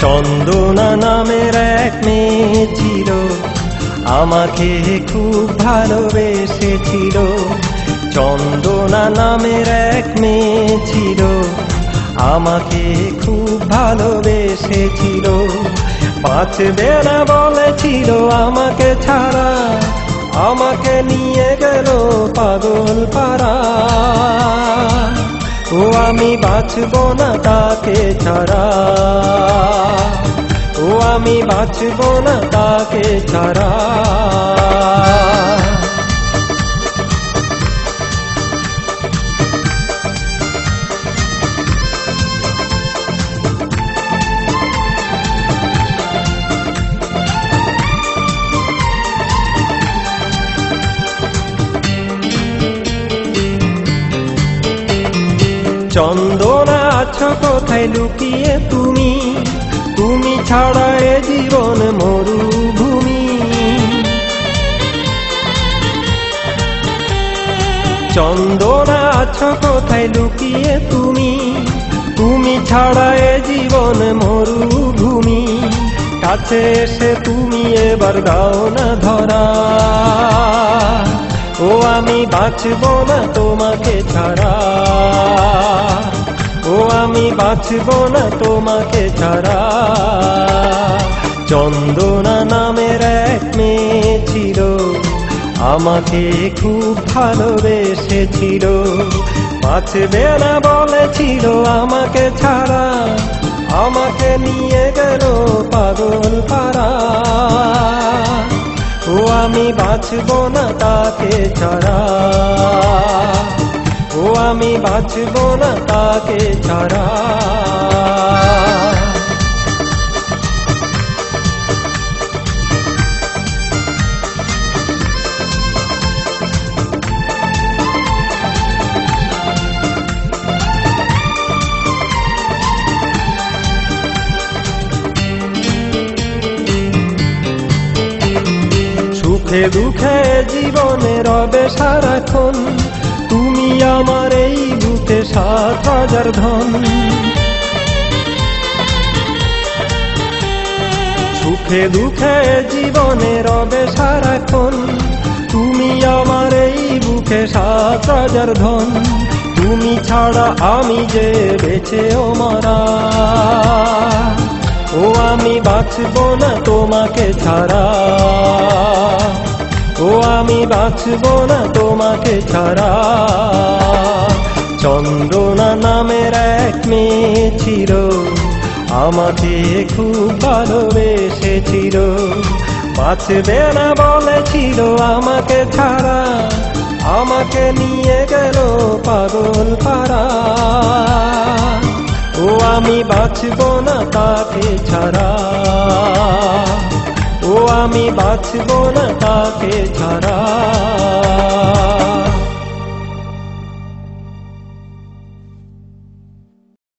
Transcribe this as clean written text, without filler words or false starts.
চন্দনা নামের এক মেয়ে ছিল, আমাকে খুব ভালোবেসেছিল। চন্দনা নামের এক মেয়ে ছিল, আমাকে খুব ভালোবেসেছিল। বাঁচবে না বলেছিল আমাকে ছাড়া, আমাকে নিয়ে গেল পাগল পাড়া। ও আমি বাঁচব না তাকে ছাড়া, ও আমি বাঁচব না তাকে ছাড়া। চন্দনা আছো কোথায় লুকিয়ে তুমি, তুমি ছাড়া এ জীবন মরুভূমি। চন্দনা আছো কোথায় লুকিয়ে তুমি, তুমি ছাড়া এ জীবন মরুভূমি। কাছে এসে তুমি এবার দাও না ধরা, ও আমি বাঁচব না তোমাকে ছাড়া, ও আমি বাঁচব না তোমাকে ছাড়া। চন্দনা নামের এক মেয়ে ছিল, আমাকে খুব ভালোবেসেছিল। বাঁচবে না বলেছিল আমাকে ছাড়া, আমাকে নিয়ে গেল পাগল পাড়া। ও আমি বাঁচব না তাকে ছাড়া, ও আমি বাঁচব না তাকে ছাড়া। সুখে দুঃখে জীবনে রবে সারাক্ষণ, তুমি আমার এই বুকে ৭,০০০ ধন। সুখে দুঃখে জীবনে রবে সারাক্ষণ, তুমি আমার এই বুকে ৭,০০০ ধন। তুমি ছাড়া আমি যে বেঁচেও মরা, ও আমি বাঁচব না তোমাকে ছাড়া, ও আমি বাঁচব না তোমাকে ছাড়া। চন্দনা নামের এক মেয়ে ছিল, আমাকে খুব ভালোবেসেছিল। বাঁচবে না বলেছিল আমাকে ছাড়া, আমাকে নিয়ে গেল পাগল পাড়া। ও আমি বাঁচব না তাকে ছাড়া, ও আমি বাঁচব না তাকে ছাড়া।